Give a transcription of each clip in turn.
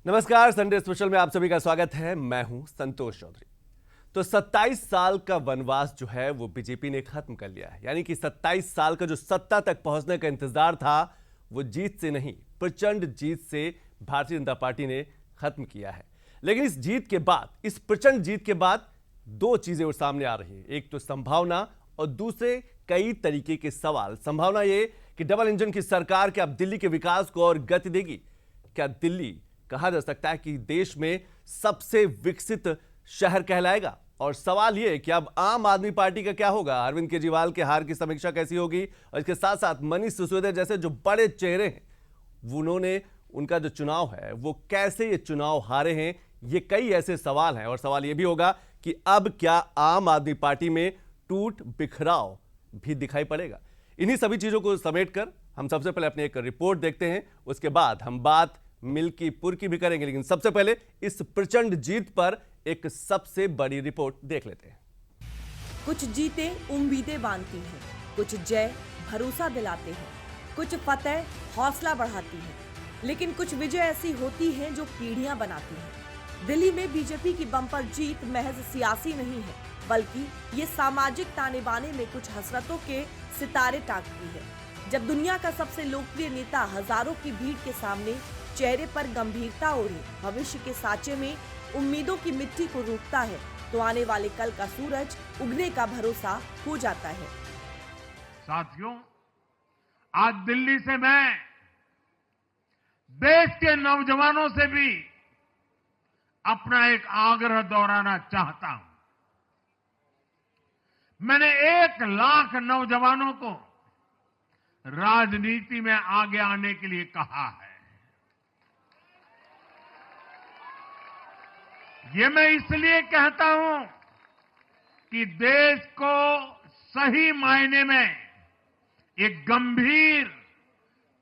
नमस्कार, Sunday special में आप सभी का स्वागत है। मैं हूं संतोष चौधरी। तो 27 साल का वनवास जो है वो बीजेपी ने खत्म कर लिया है। यानी कि 27 साल का जो सत्ता तक पहुंचने का इंतजार था वो जीत से नहीं, प्रचंड जीत से भारतीय जनता पार्टी ने खत्म किया है। लेकिन इस जीत के बाद, इस प्रचंड जीत के बाद दो चीजें और सामने आ रही है। एक तो संभावना और दूसरे कई तरीके के सवाल। संभावना ये कि डबल इंजन की सरकार क्या अब दिल्ली के विकास को और गति देगी? क्या दिल्ली कहा जा सकता है कि देश में सबसे विकसित शहर कहलाएगा? और सवाल यह कि अब आम आदमी पार्टी का क्या होगा? अरविंद केजरीवाल के हार की समीक्षा कैसी होगी? और इसके साथ साथ मनीष सिसोदिया जैसे जो बड़े चेहरे हैं उन्होंने उनका जो चुनाव है वो कैसे ये चुनाव हारे हैं? ये कई ऐसे सवाल हैं। और सवाल यह भी होगा कि अब क्या आम आदमी पार्टी में टूट बिखराव भी दिखाई पड़ेगा? इन्हीं सभी चीजों को समेटकर हम सबसे पहले अपनी एक रिपोर्ट देखते हैं, उसके बाद हम बात मिल्कीपुर की भी करेंगे। लेकिन सबसे पहले इस प्रचंड जीत पर एक सबसे बड़ी रिपोर्ट देख लेते हैं। कुछ जीतें उम्मीदें बांधती हैं, कुछ जय भरोसा दिलाते हैं, कुछ फतेह हौसला बढ़ाती है, लेकिन कुछ विजय ऐसी होती हैं जो पीढ़ियां बनाती हैं। दिल्ली में बीजेपी की बम्पर जीत महज सियासी नहीं है, बल्कि ये सामाजिक ताने बाने में कुछ हसरतों के सितारे टांगती है। जब दुनिया का सबसे लोकप्रिय नेता हजारों की भीड़ के सामने चेहरे पर गंभीरता ओढ़े भविष्य के साचे में उम्मीदों की मिट्टी को रोकता है, तो आने वाले कल का सूरज उगने का भरोसा हो जाता है। साथियों, आज दिल्ली से मैं देश के नौजवानों से भी अपना एक आग्रह दोहराना चाहता हूं। मैंने 1 लाख नौजवानों को राजनीति में आगे आने के लिए कहा है। ये मैं इसलिए कहता हूं कि देश को सही मायने में एक गंभीर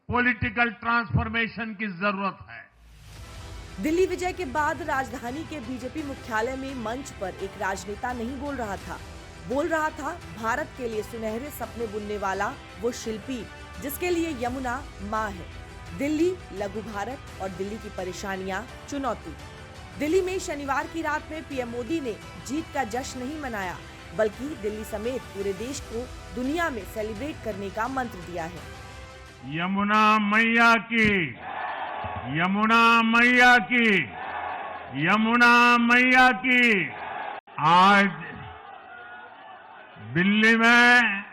पॉलिटिकल ट्रांसफॉर्मेशन की जरूरत है। दिल्ली विजय के बाद राजधानी के बीजेपी मुख्यालय में मंच पर एक राजनेता नहीं बोल रहा था, बोल रहा था भारत के लिए सुनहरे सपने बुनने वाला वो शिल्पी जिसके लिए यमुना मां है। दिल्ली लघु भारत और दिल्ली की परेशानियां चुनौती। दिल्ली में शनिवार की रात में पीएम मोदी ने जीत का जश्न नहीं मनाया, बल्कि दिल्ली समेत पूरे देश को दुनिया में सेलिब्रेट करने का मंत्र दिया है। यमुना मैया की, यमुना मैया की, यमुना मैया की। आज दिल्ली में,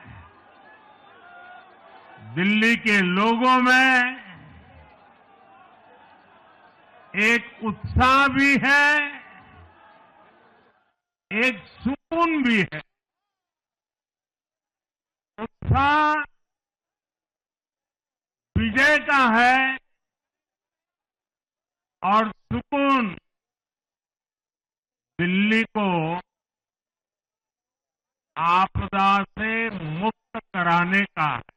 दिल्ली के लोगों में एक उत्साह भी है, एक सुकून भी है। उत्साह विजय का है और सुकून दिल्ली को आपदा से मुक्त कराने का है।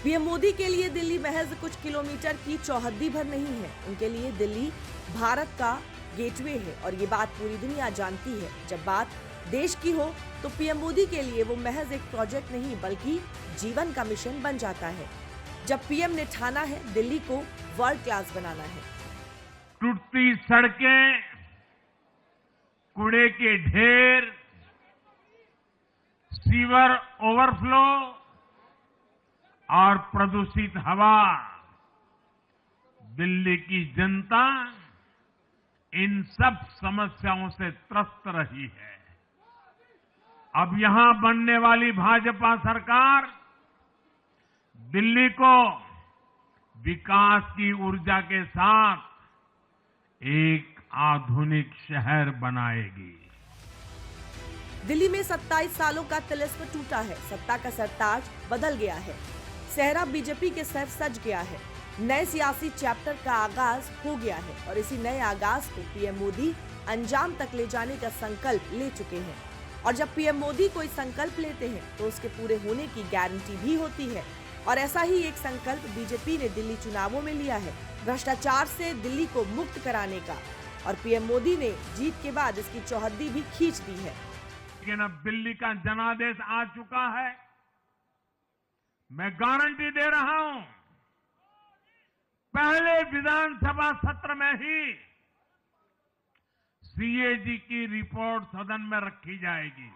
पीएम मोदी के लिए दिल्ली महज कुछ किलोमीटर की चौहद्दी भर नहीं है, उनके लिए दिल्ली भारत का गेटवे है और ये बात पूरी दुनिया जानती है। जब बात देश की हो तो पीएम मोदी के लिए वो महज एक प्रोजेक्ट नहीं बल्कि जीवन का मिशन बन जाता है। जब पीएम ने ठाना है दिल्ली को वर्ल्ड क्लास बनाना है। टूटती सड़कें, कूड़े के ढेर, सीवर ओवरफ्लो और प्रदूषित हवा, दिल्ली की जनता इन सब समस्याओं से त्रस्त रही है। अब यहां बनने वाली भाजपा सरकार दिल्ली को विकास की ऊर्जा के साथ एक आधुनिक शहर बनाएगी। दिल्ली में 27 सालों का तिलिस्म टूटा है, सत्ता का सरताज बदल गया है, सेहरा बीजेपी के सर सज गया है, नए सियासी चैप्टर का आगाज हो गया है और इसी नए आगाज को पीएम मोदी अंजाम तक ले जाने का संकल्प ले चुके हैं। और जब पीएम मोदी कोई संकल्प लेते हैं तो उसके पूरे होने की गारंटी भी होती है और ऐसा ही एक संकल्प बीजेपी ने दिल्ली चुनावों में लिया है, भ्रष्टाचार से दिल्ली को मुक्त कराने का। और पीएम मोदी ने जीत के बाद इसकी चौहद्दी भी खींच दी है। लेकिन अब दिल्ली का जनादेश आ चुका है। मैं गारंटी दे रहा हूं पहले विधानसभा सत्र में ही सीएजी की रिपोर्ट सदन में रखी जाएगी।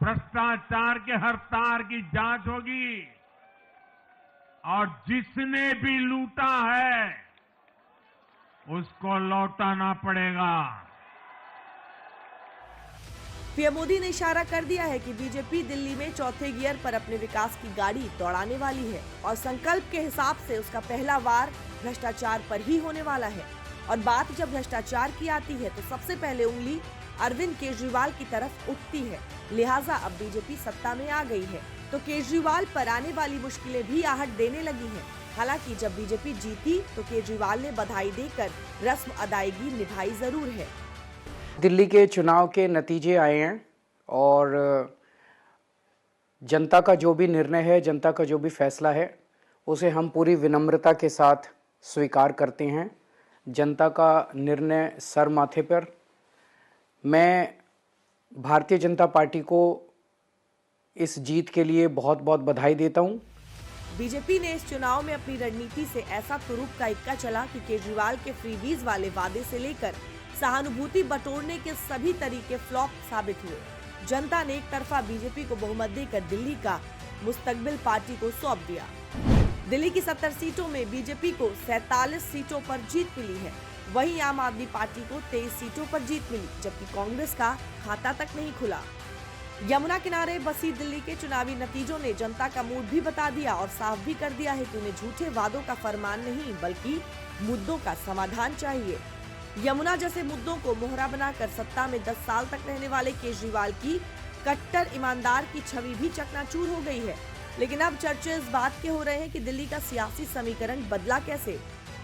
भ्रष्टाचार के हर तार की जांच होगी और जिसने भी लूटा है उसको लौटाना पड़ेगा। पीएम मोदी ने इशारा कर दिया है कि बीजेपी दिल्ली में चौथे गियर पर अपने विकास की गाड़ी दौड़ाने वाली है और संकल्प के हिसाब से उसका पहला वार भ्रष्टाचार पर ही होने वाला है। और बात जब भ्रष्टाचार की आती है तो सबसे पहले उंगली अरविंद केजरीवाल की तरफ उठती है। लिहाजा अब बीजेपी सत्ता में आ गई है तो केजरीवाल पर आने वाली मुश्किलें भी आहट देने लगी हैं। हालांकि जब बीजेपी जीती तो केजरीवाल ने बधाई देकर रस्म अदायगी निभाई जरूर है। दिल्ली के चुनाव के नतीजे आए हैं और जनता का जो भी निर्णय है, जनता का जो भी फैसला है, उसे हम पूरी विनम्रता के साथ स्वीकार करते हैं। जनता का निर्णय सर माथे पर। मैं भारतीय जनता पार्टी को इस जीत के लिए बहुत बहुत बधाई देता हूं। बीजेपी ने इस चुनाव में अपनी रणनीति से ऐसा तुरुप का इक्का चला कि केजरीवाल के फ्रीबीज वाले वादे से लेकर सहानुभूति बटोरने के सभी तरीके फ्लॉप साबित हुए। जनता ने एक तरफा बीजेपी को बहुमत देकर दिल्ली का मुस्तकबिल पार्टी को सौंप दिया। दिल्ली की 70 सीटों में बीजेपी को 47 सीटों पर जीत मिली है। वहीं आम आदमी पार्टी को 23 सीटों पर जीत मिली, जबकि कांग्रेस का खाता तक नहीं खुला। यमुना किनारे बसी दिल्ली के चुनावी नतीजों ने जनता का मूड भी बता दिया और साफ भी कर दिया है कि उन्हें झूठे वादों का फरमान नहीं बल्कि मुद्दों का समाधान चाहिए। यमुना जैसे मुद्दों को मोहरा बनाकर सत्ता में 10 साल तक रहने वाले केजरीवाल की कट्टर ईमानदार की छवि भी चकनाचूर हो गई है। लेकिन अब चर्चे इस बात के हो रहे हैं कि दिल्ली का सियासी समीकरण बदला कैसे,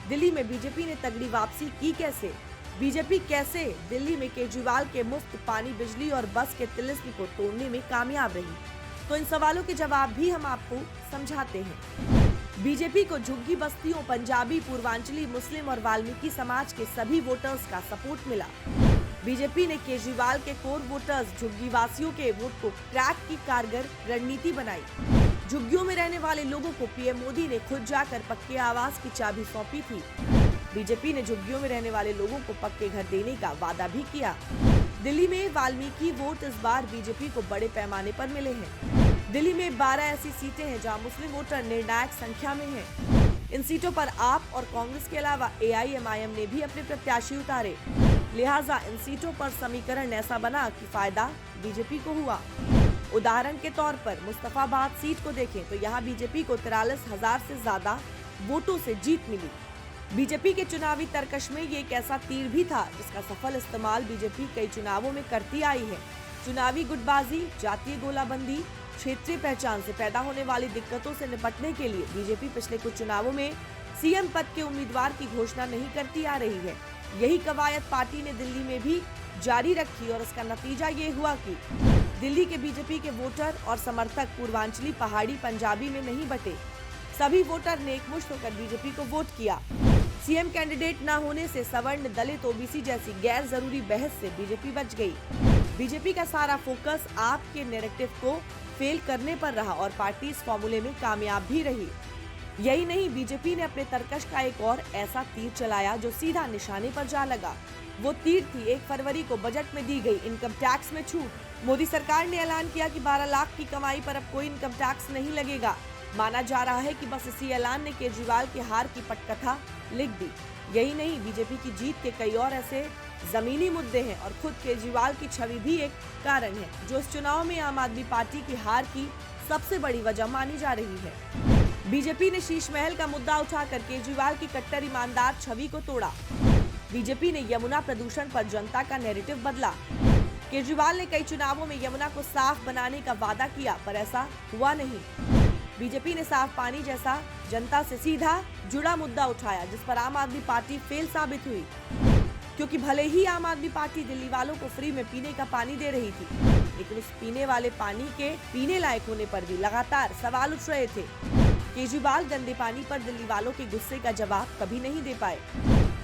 दिल्ली में बीजेपी ने तगड़ी वापसी की कैसे, बीजेपी कैसे दिल्ली में केजरीवाल के मुफ्त पानी, बिजली और बस के तिलिस्म को तोड़ने में कामयाब रही। तो इन सवालों के जवाब भी हम आपको समझाते हैं। बीजेपी को झुग्गी बस्तियों, पंजाबी, पूर्वांचली, मुस्लिम और वाल्मीकि समाज के सभी वोटर्स का सपोर्ट मिला। बीजेपी ने केजरीवाल के कोर वोटर्स, झुग्गी वासियों के वोट को क्रैक की कारगर रणनीति बनाई। झुग्गियों में रहने वाले लोगों को पीएम मोदी ने खुद जाकर पक्के आवास की चाबी सौंपी थी। बीजेपी ने झुग्गियों में रहने वाले लोगों को पक्के घर देने का वादा भी किया। दिल्ली में वाल्मीकि वोट इस बार बीजेपी को बड़े पैमाने पर मिले हैं। दिल्ली में 12 ऐसी सीटें हैं जहां मुस्लिम वोटर निर्णायक संख्या में हैं। इन सीटों पर आप और कांग्रेस के अलावा एआईएमआईएम ने भी अपने प्रत्याशी उतारे। लिहाजा इन सीटों पर समीकरण ऐसा बना कि फायदा बीजेपी को हुआ। उदाहरण के तौर पर मुस्तफाबाद सीट को देखें तो यहाँ बीजेपी को 43,000 से ज्यादा वोटों से जीत मिली। बीजेपी के चुनावी तरकश में ये एक ऐसा तीर भी था जिसका सफल इस्तेमाल बीजेपी कई चुनावों में करती आई है। चुनावी गुटबाजी, जातीय गोलाबंदी, क्षेत्रीय पहचान से पैदा होने वाली दिक्कतों से निपटने के लिए बीजेपी पिछले कुछ चुनावों में सीएम पद के उम्मीदवार की घोषणा नहीं करती आ रही है। यही कवायद पार्टी ने दिल्ली में भी जारी रखी और इसका नतीजा ये हुआ कि दिल्ली के बीजेपी के वोटर और समर्थक पूर्वांचली, पहाड़ी, पंजाबी में नहीं बटे। सभी वोटर ने एकमुश्त होकर बीजेपी को वोट किया। सीएम कैंडिडेट न होने से सवर्ण, दलित, ओबीसी जैसी गैर जरूरी बहस से बीजेपी बच गई। बीजेपी का सारा फोकस आपके नैरेटिव को फेल करने पर रहा और पार्टी इस फॉर्मूले में कामयाब भी रही। यही नहीं, बीजेपी ने अपने तरकश का एक और ऐसा तीर चलाया जो सीधा निशाने पर जा लगा। वो तीर थी 1 फरवरी को बजट में दी गई इनकम टैक्स में छूट। मोदी सरकार ने ऐलान किया कि 12 लाख की कमाई पर अब कोई इनकम टैक्स नहीं लगेगा। माना जा रहा है कि बस इसी ऐलान ने केजरीवाल की हार की पटकथा लिख दी। यही नहीं, बीजेपी की जीत के कई और ऐसे जमीनी मुद्दे हैं और खुद केजरीवाल की छवि भी एक कारण है जो इस चुनाव में आम आदमी पार्टी की हार की सबसे बड़ी वजह मानी जा रही है। बीजेपी ने शीश महल का मुद्दा उठाकर केजरीवाल की कट्टर ईमानदार छवि को तोड़ा। बीजेपी ने यमुना प्रदूषण पर जनता का नैरेटिव बदला। केजरीवाल ने कई चुनावों में यमुना को साफ बनाने का वादा किया पर ऐसा हुआ नहीं। बीजेपी ने साफ पानी जैसा जनता से सीधा जुड़ा मुद्दा उठाया जिस पर आम आदमी पार्टी फेल साबित हुई, क्योंकि भले ही आम आदमी पार्टी दिल्ली वालों को फ्री में पीने का पानी दे रही थी, लेकिन उस पीने वाले पानी के पीने लायक होने पर भी लगातार सवाल उठ रहे थे। केजरीवाल गंदे पानी पर दिल्ली वालों के गुस्से का जवाब कभी नहीं दे पाए।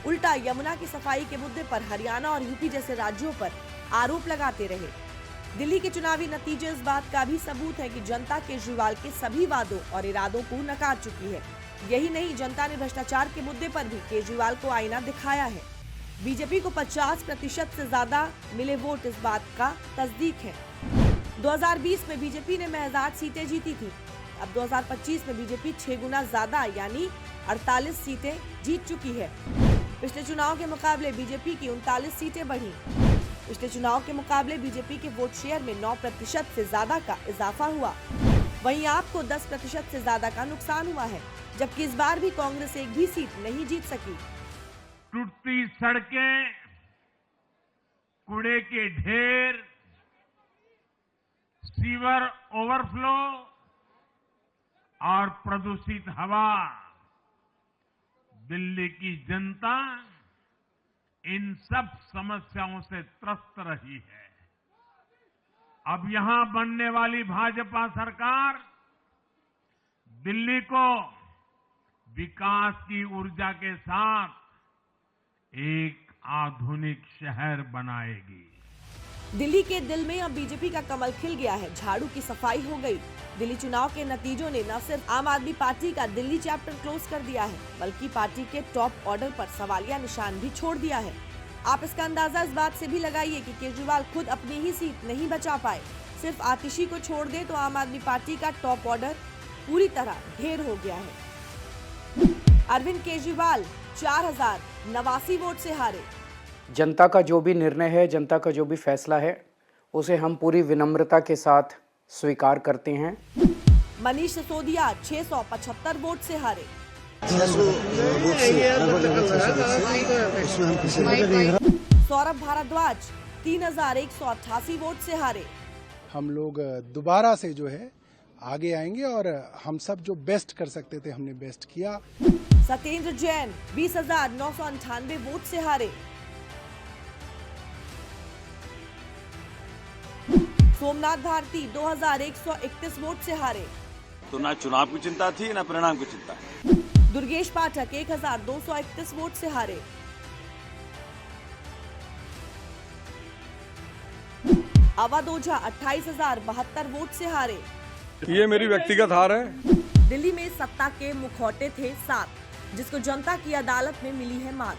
उल्टा यमुना की सफाई के मुद्दे पर हरियाणा और यूपी जैसे राज्यों पर आरोप लगाते रहे। दिल्ली के चुनावी नतीजे इस बात का भी सबूत है कि जनता केजरीवाल के सभी वादों और इरादों को नकार चुकी है। यही नहीं, जनता ने भ्रष्टाचार के मुद्दे पर भी केजरीवाल को आईना दिखाया है। बीजेपी को 50% से ज्यादा मिले वोट इस बात का तस्दीक है। 2020 में बीजेपी ने महज 8 सीटें जीती थी। अब 2025 में बीजेपी 6 गुना ज्यादा यानी 48 सीटें जीत चुकी है। पिछले चुनाव के मुकाबले बीजेपी की 39 सीटें बढ़ी। पिछले चुनाव के मुकाबले बीजेपी के वोट शेयर में 9% से ज्यादा का इजाफा हुआ। वहीं आपको 10% से ज्यादा का नुकसान हुआ है, जबकि इस बार भी कांग्रेस एक भी सीट नहीं जीत सकी। टूटती सड़कें, कूड़े के ढेर, सीवर ओवरफ्लो और प्रदूषित हवा, दिल्ली की जनता इन सब समस्याओं से त्रस्त रही है। अब यहां बनने वाली भाजपा सरकार दिल्ली को विकास की ऊर्जा के साथ एक आधुनिक शहर बनाएगी। दिल्ली के दिल में अब बीजेपी का कमल खिल गया है, झाड़ू की सफाई हो गई। दिल्ली चुनाव के नतीजों ने न सिर्फ आम आदमी पार्टी का दिल्ली चैप्टर क्लोज कर दिया है, बल्कि पार्टी के टॉप ऑर्डर पर सवालिया निशान भी छोड़ दिया है। आप इसका अंदाजा इस बात से भी लगाइए कि केजरीवाल खुद अपनी ही सीट नहीं बचा पाए। सिर्फ आतिशी को छोड़ दे तो आम आदमी पार्टी का टॉप ऑर्डर पूरी तरह ढेर हो गया है। अरविंद केजरीवाल 4089 वोट से हारे। जनता का जो भी निर्णय है, जनता का जो भी फैसला है, उसे हम पूरी विनम्रता के साथ स्वीकार करते हैं। मनीष सिसोदिया 675 वोट से हारे। सौरभ भारद्वाज 3188 वोट से हारे। हम लोग दोबारा से जो है आगे आएंगे और हम सब जो बेस्ट कर सकते थे हमने बेस्ट किया। सत्येंद्र जैन 20,998 वोट से हारे। सोमनाथ भारती 2131 वोट से हारे। तो ना चुनाव की चिंता थी ना परिणाम की चिंता। दुर्गेश पाठक 1231 वोट से हारे। अवध ओझा 28,072 वोट से हारे। ये मेरी व्यक्तिगत हार है। दिल्ली में सत्ता के मुखौटे थे 7, जिसको जनता की अदालत में मिली है मात।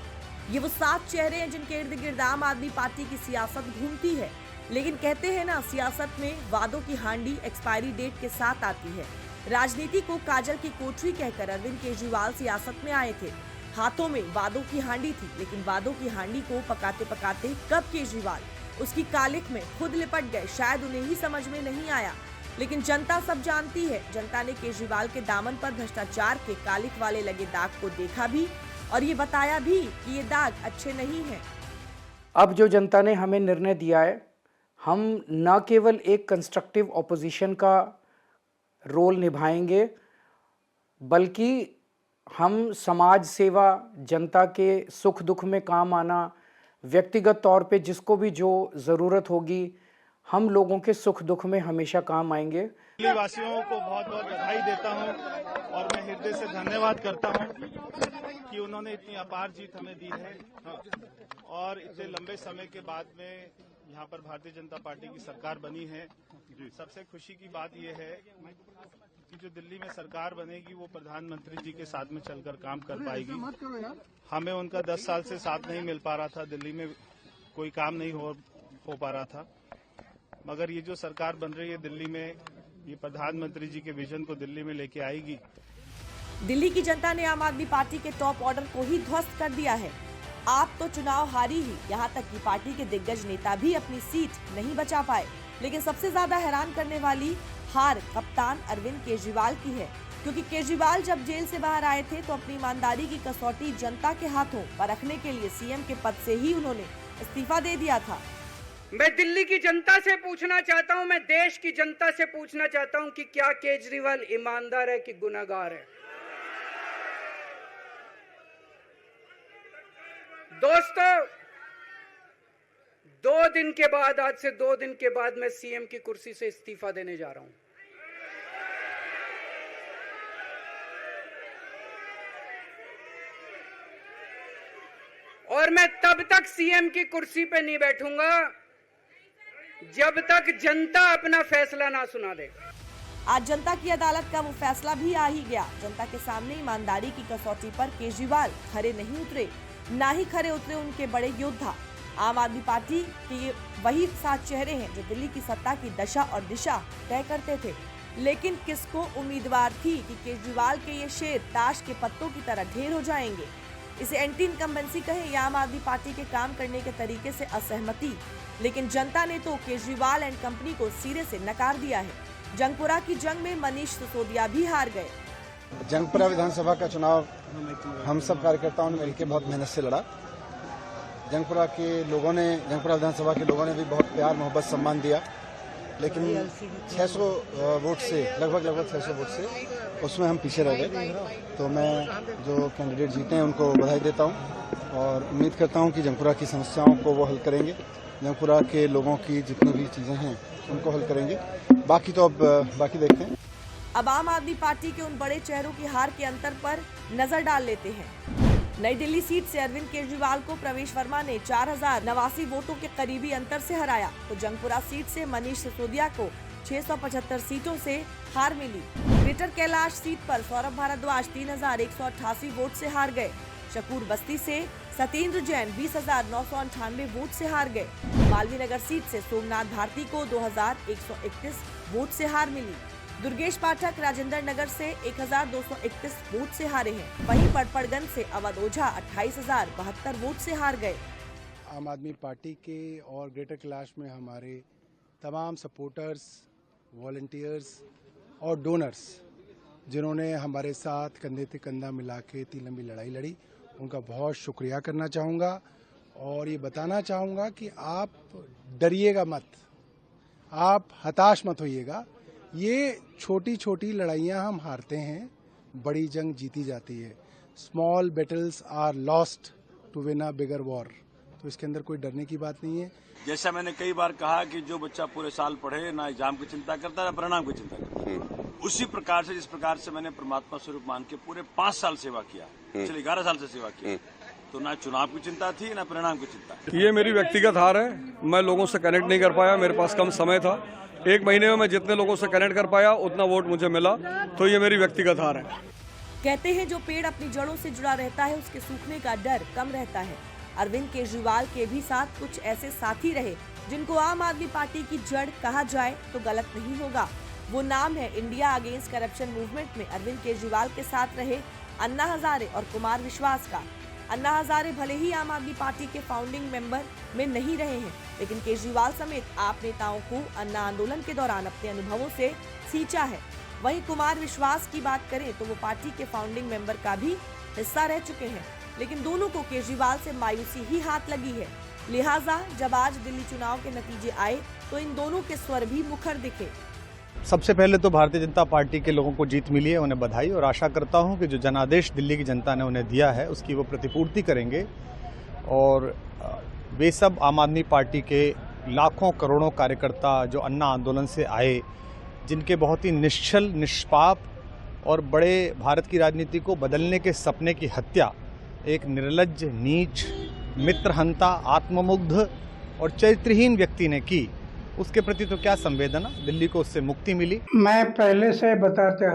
ये वो 7 चेहरे हैं जिनके इर्द गिर्द आम आदमी पार्टी की सियासत घूमती है। लेकिन कहते हैं ना, सियासत में वादों की हांडी एक्सपायरी डेट के साथ आती है। राजनीति को काजल की कोठरी कहकर अरविंद केजरीवाल सियासत में आए थे। हाथों में वादों की हांडी थी, लेकिन वादों की हांडी को पकाते पकाते कब केजरीवाल उसकी कालिख में खुद लिपट गए, शायद उन्हें ही समझ में नहीं आया। लेकिन जनता सब जानती है। जनता ने केजरीवाल के दामन पर भ्रष्टाचार के कालिख वाले लगे दाग को देखा भी और ये बताया भी कि ये दाग अच्छे नहीं हैं। अब जो जनता ने हमें निर्णय दिया है, हम न केवल एक कंस्ट्रक्टिव ऑपोजिशन का रोल निभाएंगे, बल्कि हम समाज सेवा, जनता के सुख दुख में काम आना, व्यक्तिगत तौर पे जिसको भी जो ज़रूरत होगी, हम लोगों के सुख दुख में हमेशा काम आएंगे। दिल्ली वासियों को बहुत बहुत बधाई देता हूं और मैं हृदय से धन्यवाद करता हूं कि उन्होंने इतनी अपार जीत हमें दी है और इतने लंबे समय के बाद में यहाँ पर भारतीय जनता पार्टी की सरकार बनी है। सबसे खुशी की बात यह है कि जो दिल्ली में सरकार बनेगी वो प्रधानमंत्री जी के साथ में चलकर काम कर पाएगी। हमें उनका 10 साल से साथ नहीं मिल पा रहा था, दिल्ली में कोई काम नहीं हो पा रहा था, मगर ये जो सरकार बन रही है दिल्ली में, ये प्रधानमंत्री जी के विजन को दिल्ली में लेके आएगी। दिल्ली की जनता ने आम आदमी पार्टी के टॉप ऑर्डर को ही ध्वस्त कर दिया है। आप तो चुनाव हारी ही, यहाँ तक कि पार्टी के दिग्गज नेता भी अपनी सीट नहीं बचा पाए। लेकिन सबसे ज्यादा हैरान करने वाली हार कप्तान अरविंद केजरीवाल की है, क्योंकि केजरीवाल जब जेल से बाहर आए थे तो अपनी ईमानदारी की कसौटी जनता के हाथों परखने के लिए सीएम के पद से ही उन्होंने इस्तीफा दे दिया था। मैं दिल्ली की जनता से पूछना चाहता हूं, मैं देश की जनता से पूछना चाहता हूं कि क्या केजरीवाल ईमानदार है कि गुनहगार है? दोस्तों, 2 दिन के बाद, आज से 2 दिन के बाद मैं सीएम की कुर्सी से इस्तीफा देने जा रहा हूं। और मैं तब तक सीएम की कुर्सी पे नहीं बैठूंगा जब तक जनता अपना फैसला ना सुना दे। आज जनता की अदालत का वो फैसला भी आ ही गया। जनता के सामने ईमानदारी की कसौटी पर केजरीवाल खरे नहीं उतरे, ना ही खरे उतरे उनके बड़े योद्धा। आम आदमी पार्टी के ये वही 7 चेहरे हैं जो दिल्ली की सत्ता की दशा और दिशा तय करते थे। लेकिन किसको उम्मीदवार थी कि केजरीवाल के ये शेर ताश के पत्तों की तरह ढेर हो जाएंगे। इसे एंटी इनकम्बेंसी कहें या आम आदमी पार्टी के काम करने के तरीके से असहमति, लेकिन जनता ने तो केजरीवाल एंड कंपनी को सिरे से नकार दिया है। जंगपुरा की जंग में मनीष सिसोदिया भी हार गए। जंगपुरा विधानसभा का चुनाव हम सब कार्यकर्ताओं ने मिलकर बहुत मेहनत से लड़ा। जंगपुरा विधानसभा के लोगों ने भी बहुत प्यार मोहब्बत सम्मान दिया, लेकिन 600 वोट से लगभग 600 वोट से उसमें हम पीछे रह गए। तो मैं जो कैंडिडेट जीते हैं उनको बधाई देता हूं और उम्मीद करता हूं कि जंगपुरा की समस्याओं को वो हल करेंगे। जंगपुरा के लोगों की जितनी भी चीजें हैं उनको हल करेंगे। बाकी तो अब बाकी देखते हैं। अब आम आदमी पार्टी के उन बड़े चेहरों की हार के अंतर पर नजर डाल लेते हैं। नई दिल्ली सीट से अरविंद केजरीवाल को प्रवेश वर्मा ने 4089 वोटों के करीबी अंतर से हराया, तो जंगपुरा सीट से मनीष सिसोदिया को 675 सीटों से हार मिली। ग्रेटर कैलाश सीट पर सौरभ भारद्वाज 3188 वोट से हार गए। शकूर बस्ती से सत्येंद्र जैन 20,998 वोट से हार गए। मालवीय नगर सीट से सोमनाथ भारती को 2131 वोट से हार मिली। दुर्गेश पाठक राजेंद्र नगर से 1231 वोट से हारे हैं। वहीं पड़पड़गंज से अवध ओझा 28,072 वोट से हार गए। आम आदमी पार्टी के और ग्रेटर कैलाश में हमारे तमाम सपोर्टर्स, वॉलंटियर्स और डोनर्स जिन्होंने हमारे साथ कंधे से कंधा मिला के इतनी लंबी लड़ाई लड़ी, उनका बहुत शुक्रिया करना चाहूँगा और ये बताना चाहूँगा कि आप डरिएगा मत, आप हताश मत होइएगा। ये छोटी छोटी लड़ाइयाँ हम हारते हैं, बड़ी जंग जीती जाती है। Small battles are lost to win a bigger war. तो इसके अंदर कोई डरने की बात नहीं है। जैसा मैंने कई बार कहा कि जो बच्चा पूरे साल पढ़े ना एग्जाम की चिंता करता ना परिणाम की चिंता करता, उसी प्रकार से जिस प्रकार से मैंने परमात्मा स्वरूप मान के पूरे 5 साल सेवा किया, पिछले 11 साल से सेवा किया, तो ना चुनाव की चिंता थी ना परिणाम की चिंता। ये मेरी व्यक्तिगत हार है। मैं लोगों से कनेक्ट नहीं कर पाया, मेरे पास कम समय था। 1 महीने में मैं जितने लोगों से कनेक्ट कर पाया उतना वोट मुझे मिला, तो ये मेरी व्यक्तिगत हार है। कहते हैं जो पेड़ अपनी जड़ों से जुड़ा रहता है उसके सूखने का डर कम रहता है। अरविंद केजरीवाल के भी साथ कुछ ऐसे साथी रहे जिनको आम आदमी पार्टी की जड़ कहा जाए तो गलत नहीं होगा। वो नाम है इंडिया अगेंस्ट करप्शन मूवमेंट में अरविंद केजरीवाल के साथ रहे अन्ना हजारे और कुमार विश्वास का। अन्ना हजारे भले ही आम आदमी पार्टी के फाउंडिंग मेंबर में नहीं रहे हैं, लेकिन केजरीवाल समेत आप नेताओं को अन्ना आंदोलन के दौरान अपने अनुभवों से सींचा है। वहीं कुमार विश्वास की बात करें तो वो पार्टी के फाउंडिंग मेंबर का भी हिस्सा रह चुके हैं, लेकिन दोनों को केजरीवाल से मायूसी ही हाथ लगी है। लिहाजा जब आज दिल्ली चुनाव के नतीजे आए तो इन दोनों के स्वर भी मुखर दिखे। सबसे पहले तो भारतीय जनता पार्टी के लोगों को जीत मिली है, उन्हें बधाई, और आशा करता हूं कि जो जनादेश दिल्ली की जनता ने उन्हें दिया है उसकी वो प्रतिपूर्ति करेंगे और वे सब आम आदमी पार्टी के लाखों करोड़ों कार्यकर्ता जो अन्ना आंदोलन से आए, जिनके बहुत ही निश्चल, निष्पाप और बड़े भारत की राजनीति को बदलने के सपने की हत्या एक निर्लज्ज, नीच, मित्रहंता, आत्ममुग्ध और चरित्रहीन व्यक्ति ने की, उसके प्रति तो क्या संवेदना। दिल्ली को उससे मुक्ति मिली। मैं पहले से बताता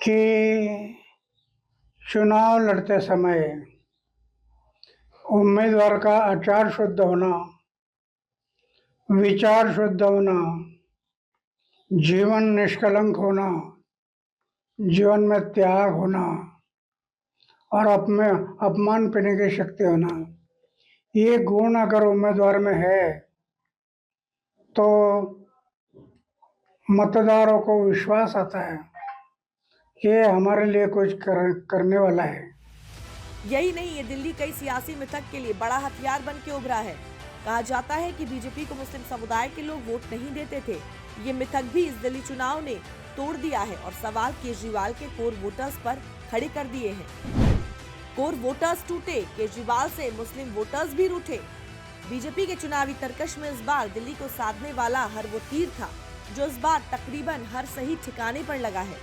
कि चुनाव लड़ते समय उम्मीदवार का आचार शुद्ध होना, विचार शुद्ध होना, जीवन निष्कलंक होना, जीवन में त्याग होना और अपमान पीने की शक्ति होना, ये गुण अगर उम्मीदवार में है तो मतदारों को विश्वास आता है कि हमारे लिए कुछ करने वाला है। यही नहीं, ये दिल्ली कई सियासी मिथक के लिए बड़ा हथियार बन के उभरा है। कहा जाता है कि बीजेपी को मुस्लिम समुदाय के लोग वोट नहीं देते थे। ये मिथक भी इस दिल्ली चुनाव ने तोड़ दिया है और सवाल केजरीवाल के कोर वोटर्स पर खड़े कर दिए हैं। कोर वोटर्स टूटे, केजरीवाल से मुस्लिम वोटर्स भी रूठे। बीजेपी के चुनावी तरकश में इस बार दिल्ली को साधने वाला हर वो तीर था जो इस बार तकरीबन हर सही ठिकाने पर लगा है।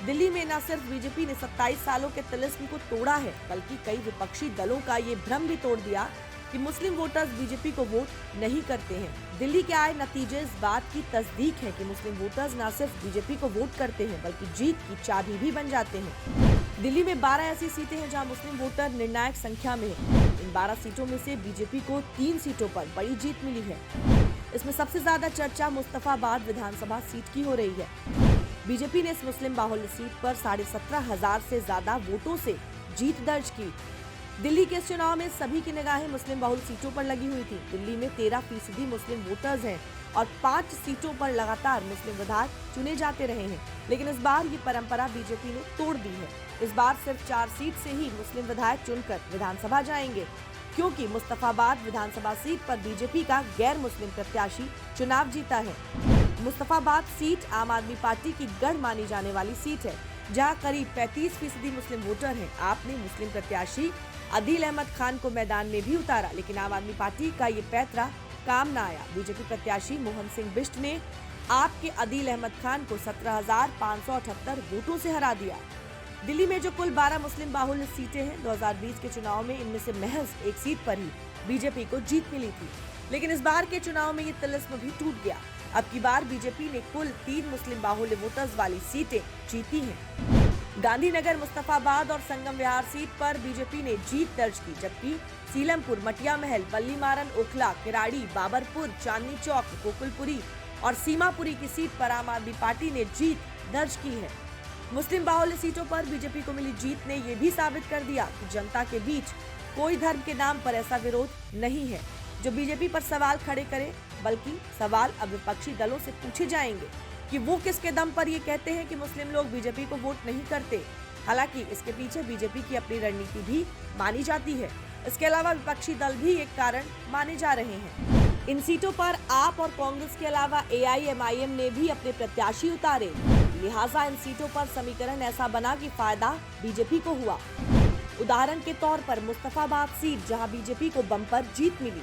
दिल्ली में न सिर्फ बीजेपी ने 27 सालों के तिलिस्म को तोड़ा है, बल्कि कई विपक्षी दलों का ये भ्रम भी तोड़ दिया कि मुस्लिम वोटर्स बीजेपी को वोट नहीं करते हैं। दिल्ली के आए नतीजे इस बात की तस्दीक है कि मुस्लिम वोटर्स न सिर्फ बीजेपी को वोट करते हैं बल्कि जीत की चाबी भी बन जाते हैं। दिल्ली में 12 ऐसी सीटें हैं जहां मुस्लिम वोटर निर्णायक संख्या में हैं। इन 12 सीटों में से बीजेपी को 3 सीटों पर बड़ी जीत मिली है। इसमें सबसे ज्यादा चर्चा मुस्तफाबाद विधानसभा सीट की हो रही है। बीजेपी ने इस मुस्लिम बाहुल्य सीट पर 17,500 से ज्यादा वोटों से जीत दर्ज की। दिल्ली के इस चुनाव में सभी की निगाहें मुस्लिम बहुल सीटों पर लगी हुई थी। दिल्ली में 13% मुस्लिम वोटर्स हैं और 5 सीटों पर लगातार मुस्लिम विधायक चुने जाते रहे हैं, लेकिन इस बार ये परंपरा बीजेपी ने तोड़ दी है। इस बार सिर्फ 4 सीट से ही मुस्लिम विधायक चुनकर विधानसभा जाएंगे, क्योंकि मुस्तफाबाद विधानसभा सीट पर बीजेपी का गैर मुस्लिम प्रत्याशी चुनाव जीता है। मुस्तफाबाद सीट आम आदमी पार्टी की गढ़ मानी जाने वाली सीट है, जहां करीब 35% मुस्लिम वोटर हैं। आपने मुस्लिम प्रत्याशी अदील अहमद खान को मैदान में भी उतारा, लेकिन आम आदमी पार्टी का ये पैतरा काम न आया। बीजेपी प्रत्याशी मोहन सिंह बिष्ट ने आपके अदील अहमद खान को 17,578 वोटों से हरा दिया। दिल्ली में जो कुल 12 मुस्लिम बाहुल्य सीटें हैं, 2020 के चुनाव में इनमें से महज एक सीट पर ही बीजेपी को जीत मिली थी, लेकिन इस बार के चुनाव में ये तिलिस्म भी टूट गया। अब की बार बीजेपी ने कुल 3 मुस्लिम बाहुल्य वोटर्स वाली सीटें जीती हैं। गांधीनगर, मुस्तफाबाद और संगम विहार सीट पर बीजेपी ने जीत दर्ज की, जबकि सीलमपुर, मटिया महल, बल्ली मारन, ओखला, किराड़ी, बाबरपुर, चांदनी चौक, गोकुलपुरी और सीमापुरी की सीट पर आम आदमी पार्टी ने जीत दर्ज की है। मुस्लिम बाहुल्य सीटों पर बीजेपी को मिली जीत ने ये भी साबित कर दिया कि जनता के बीच कोई धर्म के नाम पर ऐसा विरोध नहीं है जो बीजेपी पर सवाल खड़े करे, बल्कि सवाल अब विपक्षी दलों से पूछे जाएंगे कि वो किसके दम पर ये कहते हैं कि मुस्लिम लोग बीजेपी को वोट नहीं करते। हालांकि इसके पीछे बीजेपी की अपनी रणनीति भी मानी जाती है। इसके अलावा विपक्षी दल भी एक कारण माने जा रहे हैं। इन सीटों पर आप और कांग्रेस के अलावा AIMIM ने भी अपने प्रत्याशी उतारे, लिहाजा इन सीटों पर समीकरण ऐसा बना कि फायदा बीजेपी को हुआ। उदाहरण के तौर पर मुस्तफाबाद सीट, जहां बीजेपी को बम्पर जीत मिली।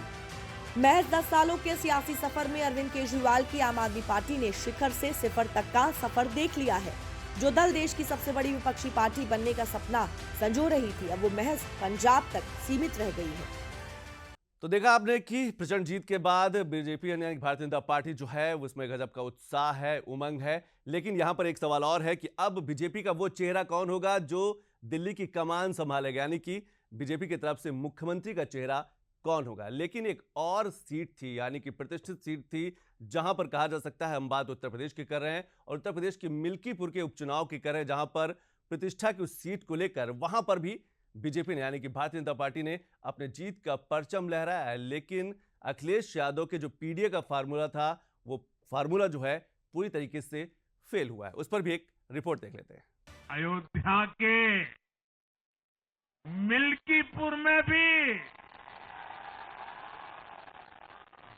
महज 10 सालों के सियासी सफर में अरविंद केजरीवाल की आम आदमी पार्टी ने शिखर से सिफर तक का सफर देख लिया है। जो दल देश की सबसे बड़ी विपक्षी पार्टी बनने का सपना संजो रही थी, अब वो महज पंजाब तक सीमित रह गई है। तो देखा आपने कि प्रचंड जीत के बाद बीजेपी यानी भारतीय जनता पार्टी जो है उसमें गजब का उत्साह है, उमंग है। लेकिन यहां पर एक सवाल और है कि अब बीजेपी का वो चेहरा कौन होगा जो दिल्ली की कमान संभालेगा, यानी कि बीजेपी की तरफ से मुख्यमंत्री का चेहरा कौन होगा। लेकिन एक और सीट थी, यानी कि प्रतिष्ठित सीट थी, जहां पर कहा जा सकता है हम बात उत्तर प्रदेश की कर रहे हैं और उत्तर प्रदेश की मिल्कीपुर के उपचुनाव की कर रहे हैं, जहां पर प्रतिष्ठा की उस सीट को लेकर वहां पर भी बीजेपी ने यानी कि भारतीय जनता पार्टी ने अपने जीत का परचम लहराया है। लेकिन अखिलेश यादव के जो PDA का फार्मूला था, वो फार्मूला जो है पूरी तरीके से फेल हुआ है। उस पर भी एक रिपोर्ट देख लेते हैं। अयोध्या के मिल्कीपुर में भी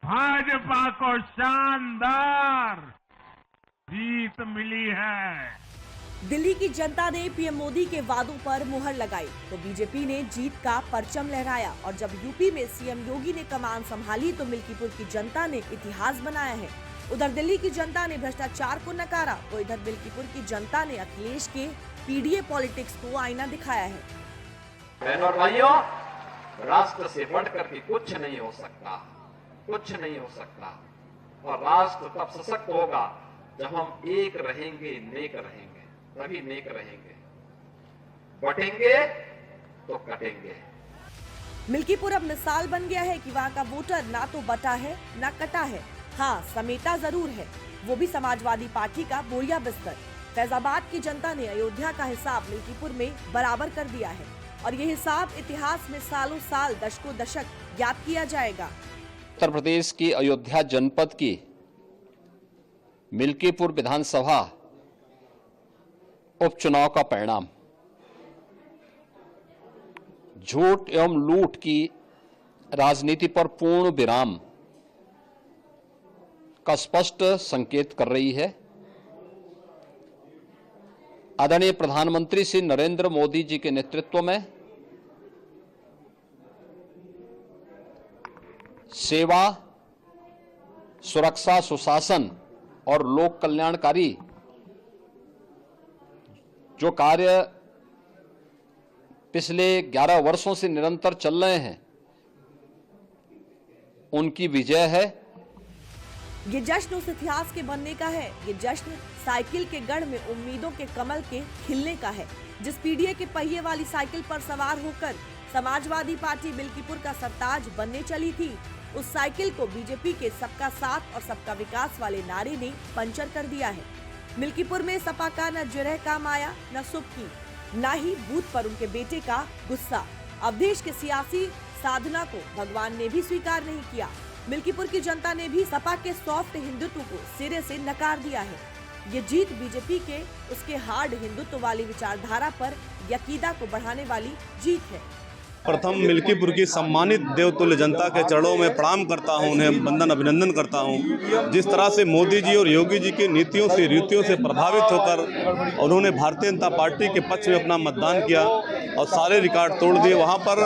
भाजपा को शानदार जीत मिली है। दिल्ली की जनता ने पीएम मोदी के वादों पर मुहर लगाई तो बीजेपी ने जीत का परचम लहराया, और जब यूपी में सीएम योगी ने कमान संभाली तो मिल्कीपुर की जनता ने इतिहास बनाया है। उधर दिल्ली की जनता ने भ्रष्टाचार को नकारा तो इधर मिल्कीपुर की जनता ने अखिलेश के PDA पॉलिटिक्स को आईना दिखाया है। बहनों और भाइयों, राष्ट्र से बढ़कर के कुछ नहीं हो सकता, कुछ नहीं हो सकता। और राष्ट्र तब सशक्त होगा जब हम एक रहेंगे, नेक रहेंगे, तभी नेक रहेंगे। बटेंगे तो कटेंगे। मिल्कीपुर अब मिसाल बन गया है कि वहाँ का वोटर ना तो बटा है ना कटा है, हाँ समेटा जरूर है, वो भी समाजवादी पार्टी का बोरिया बिस्तर। फैजाबाद की जनता ने अयोध्या का हिसाब मिल्कीपुर में बराबर कर दिया है और ये हिसाब इतिहास में सालों साल, दशकों दशक याद किया जाएगा। उत्तर प्रदेश की अयोध्या जनपद की मिल्कीपुर विधानसभा उपचुनाव का परिणाम झूठ एवं लूट की राजनीति पर पूर्ण विराम का स्पष्ट संकेत कर रही है। आदरणीय प्रधानमंत्री श्री नरेंद्र मोदी जी के नेतृत्व में सेवा, सुरक्षा, सुशासन और लोक कल्याणकारी जो कार्य पिछले 11 वर्षों से निरंतर चल रहे हैं, उनकी विजय है। ये जश्न उस इतिहास के बनने का है। ये जश्न साइकिल के गढ़ में उम्मीदों के कमल के खिलने का है। जिस पीढ़ी के पहिए वाली साइकिल पर सवार होकर समाजवादी पार्टी मिल्कीपुर का सरताज बनने चली थी, उस साइकिल को बीजेपी के सबका साथ और सबका विकास वाले नारे ने पंचर कर दिया है। मिल्कीपुर में सपा का न जिरह काम आया, न सुख की, न ही बूथ पर उनके बेटे का गुस्सा। अवधेश के सियासी साधना को भगवान ने भी स्वीकार नहीं किया। मिल्कीपुर की जनता ने भी सपा के सॉफ्ट हिंदुत्व को सिरे से नकार दिया है। ये जीत बीजेपी के उसके हार्ड हिंदुत्व वाली विचारधारा पर यकीदा को बढ़ाने वाली जीत है। प्रथम मिल्कीपुर की सम्मानित देवतुल्य जनता के चरणों में प्रणाम करता हूं, उन्हें वंदन अभिनंदन करता हूं। जिस तरह से मोदी जी और योगी जी की नीतियों से रीतियों से प्रभावित होकर उन्होंने भारतीय जनता पार्टी के पक्ष में अपना मतदान किया और सारे रिकॉर्ड तोड़ दिए। वहां पर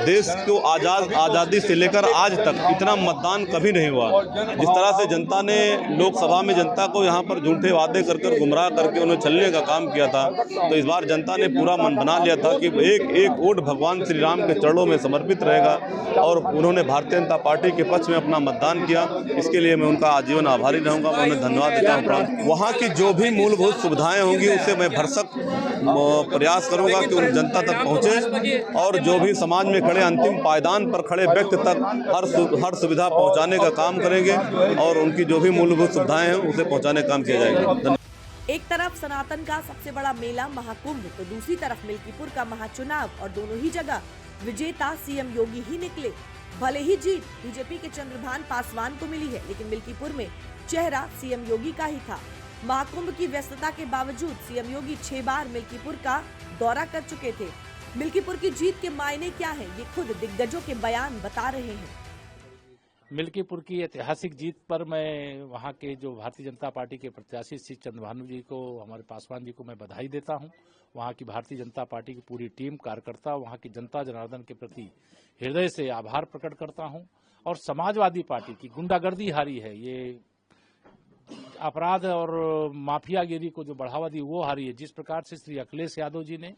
देश को आज़ादी से लेकर आज तक इतना मतदान कभी नहीं हुआ। जिस तरह से जनता ने लोकसभा में जनता को यहाँ पर झूठे वादे कर गुमराह करके उन्हें छलने का काम किया था, तो इस बार जनता ने पूरा मन बना लिया था कि एक एक वोट भगवान श्री राम के चरणों में समर्पित रहेगा और उन्होंने भारतीय जनता पार्टी के पक्ष में अपना मतदान किया। इसके लिए मैं उनका आजीवन आभारी रहूंगा। मैं उन्हें धन्यवाद देता हूँ। वहाँ की जो भी मूलभूत सुविधाएं होंगी उससे मैं भरसक प्रयास करूंगा कि उन जनता तक पहुँचे और जो भी समाज में खड़े अंतिम पायदान पर खड़े व्यक्ति तक हर सुविधा पहुँचाने का काम करेंगे और उनकी जो भी मूलभूत सुविधाएं हैं उसे पहुँचाने का काम किया जाएगा। एक तरफ सनातन का सबसे बड़ा मेला महाकुंभ तो दूसरी तरफ मिल्कीपुर का महाचुनाव और दोनों ही जगह विजेता सीएम योगी ही निकले। भले ही जीत बीजेपी के चंद्रभान पासवान को मिली है, लेकिन मिल्कीपुर में चेहरा सीएम योगी का ही था। महाकुंभ की व्यस्तता के बावजूद सीएम योगी 6 बार मिल्कीपुर का दौरा कर चुके थे। मिल्कीपुर की जीत के मायने क्या हैं, ये खुद दिग्गजों के बयान बता रहे हैं। मिल्कीपुर की ऐतिहासिक जीत पर मैं वहां के जो भारतीय जनता पार्टी के प्रत्याशी श्री चंद्रभानु जी को, हमारे पासवान जी को मैं बधाई देता हूं। वहां की भारतीय जनता पार्टी की पूरी टीम, कार्यकर्ता, वहां की जनता जनार्दन के प्रति हृदय से आभार प्रकट करता हूं। और समाजवादी पार्टी की गुंडागर्दी हारी है, ये अपराध और माफियागिरी को जो बढ़ावा दी वो हारी है। जिस प्रकार से श्री अखिलेश यादव जी ने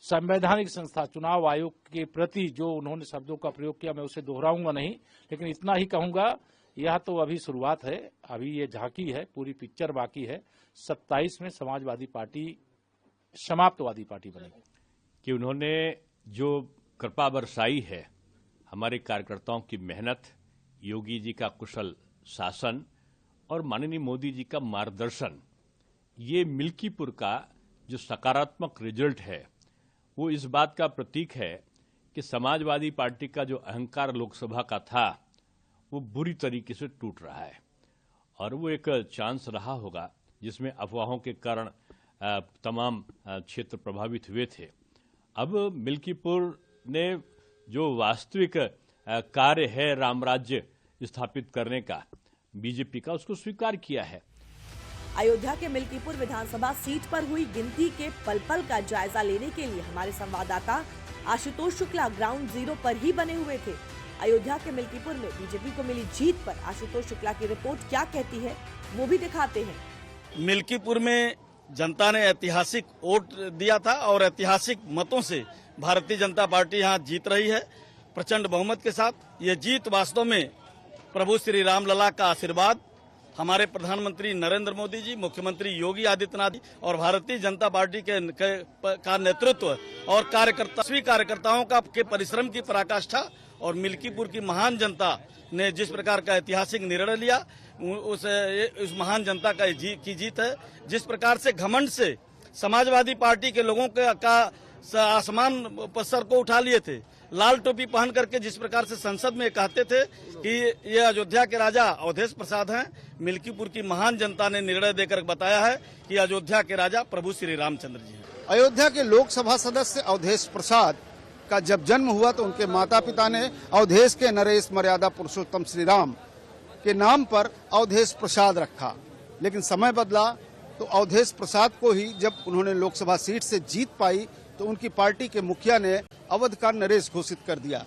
संवैधानिक संस्था चुनाव आयोग के प्रति जो उन्होंने शब्दों का प्रयोग किया, मैं उसे दोहराऊंगा नहीं, लेकिन इतना ही कहूंगा, यह तो अभी शुरुआत है, अभी ये झांकी है, पूरी पिक्चर बाकी है। 27 में समाजवादी पार्टी समाप्तवादी पार्टी बनेगी। कि उन्होंने जो कृपा बरसाई है, हमारे कार्यकर्ताओं की मेहनत, योगी जी का कुशल शासन और माननीय मोदी जी का मार्गदर्शन, ये मिल्कीपुर का जो सकारात्मक रिजल्ट है वो इस बात का प्रतीक है कि समाजवादी पार्टी का जो अहंकार लोकसभा का था वो बुरी तरीके से टूट रहा है और वो एक चांस रहा होगा जिसमें अफवाहों के कारण तमाम क्षेत्र प्रभावित हुए थे। अब मिल्कीपुर ने जो वास्तविक कार्य है राम राज्य स्थापित करने का बीजेपी का, उसको स्वीकार किया है। अयोध्या के मिल्कीपुर विधानसभा सीट पर हुई गिनती के पल पल का जायजा लेने के लिए हमारे संवाददाता आशुतोष शुक्ला ग्राउंड जीरो पर ही बने हुए थे। अयोध्या के मिल्कीपुर में बीजेपी को मिली जीत पर आशुतोष शुक्ला की रिपोर्ट क्या कहती है वो भी दिखाते हैं। मिल्कीपुर में जनता ने ऐतिहासिक वोट दिया था और ऐतिहासिक मतों से भारतीय जनता पार्टी यहाँ जीत रही है प्रचंड बहुमत के साथ। ये जीत वास्तव में प्रभु श्री राम लला का आशीर्वाद, हमारे प्रधानमंत्री नरेंद्र मोदी जी, मुख्यमंत्री योगी आदित्यनाथ जी और भारतीय जनता पार्टी का नेतृत्व और कार्यकर्ताओं के परिश्रम की पराकाष्ठा और मिल्कीपुर की महान जनता ने जिस प्रकार का ऐतिहासिक निर्णय लिया उस महान जनता की जीत है। जिस प्रकार से घमंड से समाजवादी पार्टी के लोगों का आसमान पर सर को उठा लिए थे, लाल टोपी पहन करके जिस प्रकार से संसद में कहते थे कि ये अयोध्या के राजा अवधेश प्रसाद हैं, मिल्कीपुर की महान जनता ने निर्णय देकर बताया है कि अयोध्या के राजा प्रभु श्री रामचंद्र जी हैं। अयोध्या के लोकसभा सदस्य अवधेश प्रसाद का जब जन्म हुआ तो उनके माता पिता ने अवधेश के नरेश मर्यादा पुरुषोत्तम श्री राम के नाम पर अवधेश प्रसाद रखा, लेकिन समय बदला तो अवधेश प्रसाद को ही जब उन्होंने लोकसभा सीट से जीत पाई तो उनकी पार्टी के मुखिया ने अवध का नरेश घोषित कर दिया।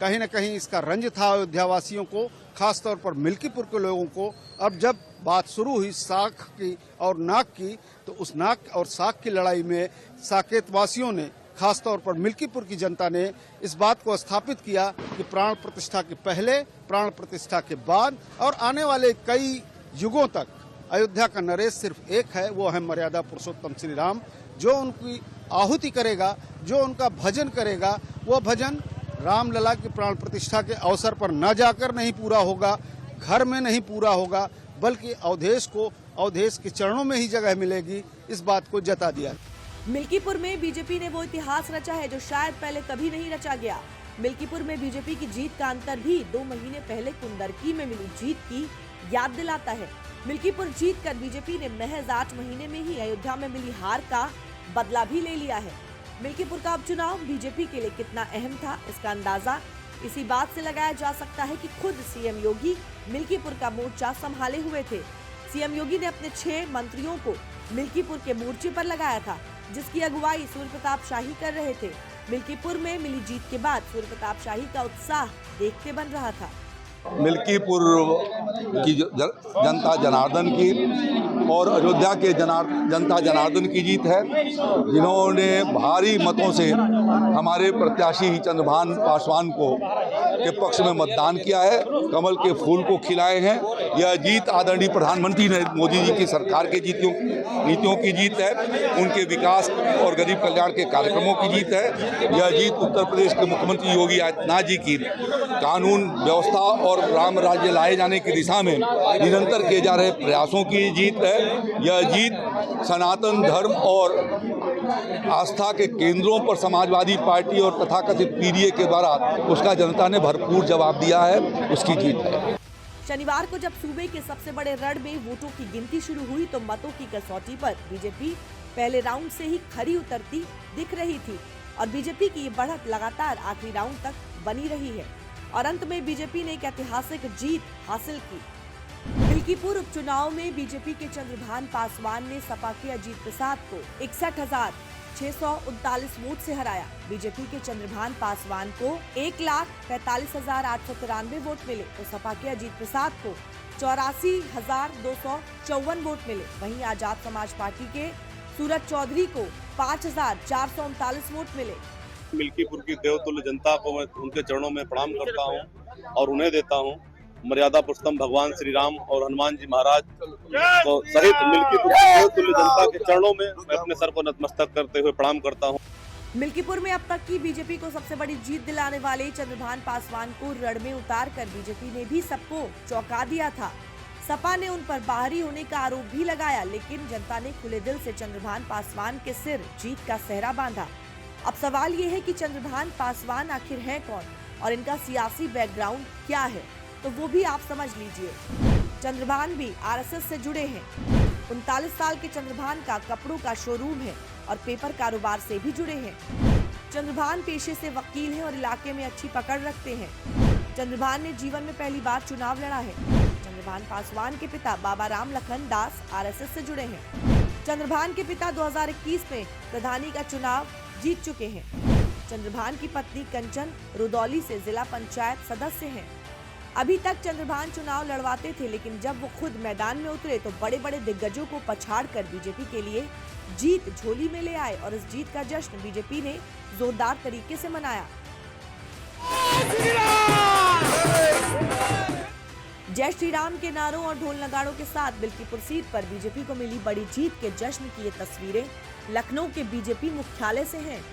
कहीं न कहीं इसका रंज था अयोध्या वासियों को, खासतौर पर मिल्कीपुर के लोगों को। अब जब बात शुरू हुई साख की और नाक की, तो उस नाक और साख की लड़ाई में साकेत वासियों ने, खासतौर पर मिल्कीपुर की जनता ने इस बात को स्थापित किया कि प्राण प्रतिष्ठा के पहले, प्राण प्रतिष्ठा के बाद और आने वाले कई युगों तक अयोध्या का नरेश सिर्फ एक है, वो है मर्यादा पुरुषोत्तम श्री राम। जो उनकी आहुति करेगा, जो उनका भजन करेगा, वो भजन रामलला की प्राण प्रतिष्ठा के अवसर पर न जाकर नहीं पूरा होगा, घर में नहीं पूरा होगा, बल्कि अवधेश को अवधेश के चरणों में ही जगह मिलेगी। इस बात को जता दिया। मिल्कीपुर में बीजेपी ने वो इतिहास रचा है जो शायद पहले कभी नहीं रचा गया। मिल्कीपुर में बीजेपी की जीत का अंतर भी 2 महीने पहले कुंदरकी में मिली जीत की याद दिलाता है। मिल्कीपुर जीत कर बीजेपी ने महज 8 महीने में ही अयोध्या में मिली हार का बदला भी ले लिया है। मिल्कीपुर का उपचुनाव बीजेपी के लिए कितना अहम था, इसका अंदाजा इसी बात से लगाया जा सकता है कि खुद सीएम योगी मिल्कीपुर का मोर्चा संभाले हुए थे। सीएम योगी ने अपने 6 मंत्रियों को मिल्कीपुर के मोर्चे पर लगाया था, जिसकी अगुवाई सूर्य प्रताप शाही कर रहे थे। मिल्कीपुर में मिली जीत के बाद सूर्य प्रताप शाही का उत्साह देखते बन रहा था। मिल्कीपुर की जनता जनार्दन की और अयोध्या के जनता जनार्दन की जीत है, जिन्होंने भारी मतों से हमारे प्रत्याशी चंद्रभान पासवान को के पक्ष में मतदान किया है, कमल के फूल को खिलाए हैं। यह जीत आदरणीय प्रधानमंत्री नरेंद्र मोदी जी की सरकार के नीतियों की जीत है, उनके विकास और गरीब कल्याण के कार्यक्रमों की जीत है। यह जीत उत्तर प्रदेश के मुख्यमंत्री योगी आदित्यनाथ जी की कानून व्यवस्था और राम राज्य लाए जाने की दिशा में निरंतर किए जा रहे प्रयासों की जीत है। यह जीत सनातन धर्म और आस्था के केंद्रों पर समाजवादी पार्टी और तथाकथित पीडीए के द्वारा उसका जनता ने भरपूर जवाब दिया है, उसकी जीत है। शनिवार को जब सूबे के सबसे बड़े रण में वोटों की गिनती शुरू हुई तो मतों की कसौटी पर बीजेपी पहले राउंड से ही खरी उतरती दिख रही थी और बीजेपी की ये बढ़त लगातार आखिरी राउंड तक बनी रही है और अंत में बीजेपी ने एक ऐतिहासिक जीत हासिल की। मिल्कीपुर उपचुनाव में बीजेपी के चंद्रभान पासवान ने सपा के अजीत प्रसाद को 61,639 वोट से हराया। बीजेपी के चंद्रभान पासवान को 1,45,893 वोट मिले तो सपा के अजीत प्रसाद को 84,254 वोट मिले। वहीं आजाद समाज पार्टी के सूरज चौधरी को 5,439 वोट मिले। मिल्कीपुर की देवतुल्य जनता को मैं उनके चरणों में प्रणाम करता हूं और उन्हें देता हूं मर्यादा पुरुषोत्तम भगवान श्री राम और हनुमान जी महाराज तो सहित मिल्कीपुर की देवतुल्य जनता के चरणों में मैं अपने सर को नतमस्तक करते हुए प्रणाम करता हूं। मिल्कीपुर में अब तक की बीजेपी को सबसे बड़ी जीत दिलाने वाले चंद्रभान पासवान को रण में उतारकर बीजेपी ने भी सबको चौंका दिया था। सपा ने उन पर बाहरी होने का आरोप भी लगाया, लेकिन जनता ने खुले दिल से चंद्रभान पासवान के सिर जीत का सेहरा बांधा। अब सवाल ये है कि चंद्रभान पासवान आखिर है कौन और इनका सियासी बैकग्राउंड क्या है, तो वो भी आप समझ लीजिए। चंद्रभान भी आरएसएस से जुड़े हैं। 39 साल के चंद्रभान का कपड़ों का शोरूम है और पेपर कारोबार से भी जुड़े हैं। चंद्रभान पेशे से वकील हैं और इलाके में अच्छी पकड़ रखते हैं। चंद्रभान ने जीवन में पहली बार चुनाव लड़ा है। चंद्रभान पासवान के पिता बाबा राम लखन दास आरएसएस से जुड़े हैं। चंद्रभान के पिता 2021 में प्रधानी का चुनाव जीत चुके हैं। चंद्रभान की पत्नी कंचन रुदौली से जिला पंचायत सदस्य हैं। अभी तक चंद्रभान चुनाव लड़वाते थे, लेकिन जब वो खुद मैदान में उतरे तो बड़े बड़े दिग्गजों को पछाड़कर बीजेपी के लिए जीत झोली में ले आए और इस जीत का जश्न बीजेपी ने जोरदार तरीके से मनाया। जय श्री राम के नारों और ढोल नगाड़ों के साथ मिल्कीपुर सीट पर बीजेपी को मिली बड़ी जीत के जश्न की ये तस्वीरें लखनऊ के बीजेपी मुख्यालय से हैं,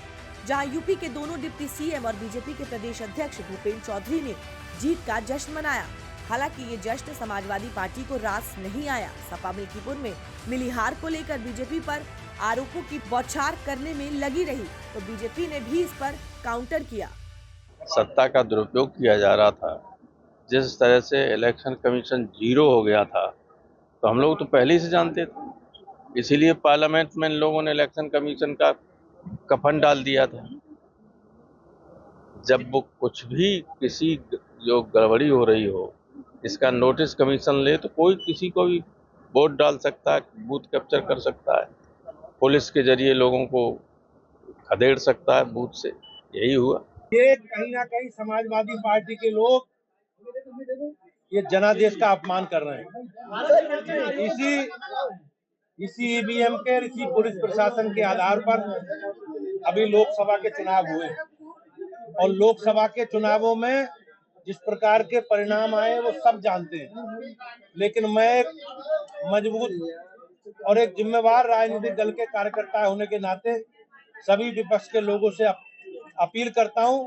जहां यूपी के दोनों डिप्टी सीएम और बीजेपी के प्रदेश अध्यक्ष भूपेंद्र चौधरी ने जीत का जश्न मनाया। हालांकि ये जश्न समाजवादी पार्टी को रास नहीं आया। सपा मिल्कीपुर में मिली हार को लेकर बीजेपी पर आरोपों की बौछार करने में लगी रही, तो बीजेपी ने भी इस पर काउंटर किया। सत्ता का दुरुपयोग किया जा रहा था। जिस तरह से इलेक्शन कमीशन जीरो हो गया था तो हम लोग तो पहले ही से जानते थे, इसीलिए पार्लियामेंट में इन लोगों ने इलेक्शन कमीशन का कफन डाल दिया था। जब वो कुछ भी किसी जो गड़बड़ी हो रही हो इसका नोटिस कमीशन ले तो कोई किसी को भी वोट डाल सकता है, बूथ कैप्चर कर सकता है, पुलिस के जरिए लोगों को खदेड़ सकता है बूथ से। यही हुआ। ये कहीं ना कहीं समाजवादी पार्टी के लोग ये जनादेश का अपमान कर रहे हैं। इसी ईवीएम के, इसी पुलिस प्रशासन के आधार पर अभी लोकसभा के चुनाव हुए और लोकसभा के चुनावों में जिस प्रकार के परिणाम आए वो सब जानते हैं। लेकिन मैं एक मजबूत और एक जिम्मेवार राजनीतिक दल के कार्यकर्ता होने के नाते सभी विपक्ष के लोगों से अपील करता हूं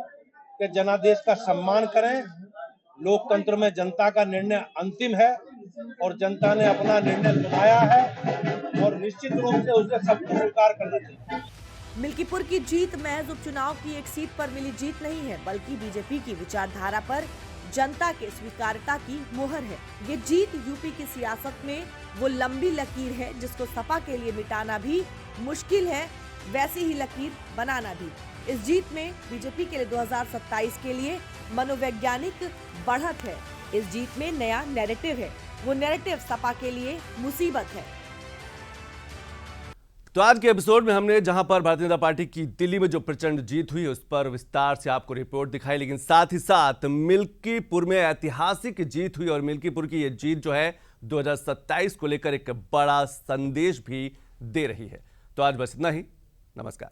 कि जनादेश का सम्मान करें। लोकतंत्र में जनता का निर्णय अंतिम है और जनता ने अपना निर्णय सुनाया है और निश्चित रूप से उसे सबको स्वीकार करना चाहिए। मिल्कीपुर की जीत महज उपचुनाव की एक सीट पर मिली जीत नहीं है, बल्कि बीजेपी की विचारधारा पर जनता के स्वीकार्यता की मुहर है। ये जीत यूपी की सियासत में वो लंबी लकीर है जिसको सपा के लिए मिटाना भी मुश्किल है, वैसी ही लकीर बनाना भी। इस जीत में बीजेपी के लिए 2027 के लिए मनोवैज्ञानिक बढ़त है। इस जीत में नया नैरेटिव है, वो नैरेटिव सपा के लिए मुसीबत है। तो आज के एपिसोड में हमने जहां पर भारतीय जनता पार्टी की दिल्ली में जो प्रचंड जीत हुई उस पर विस्तार से आपको रिपोर्ट दिखाई, लेकिन साथ ही साथ मिल्कीपुर में ऐतिहासिक जीत हुई और मिल्कीपुर की ये जीत जो है 2027 को लेकर एक बड़ा संदेश भी दे रही है। तो आज बस इतना ही। नमस्कार।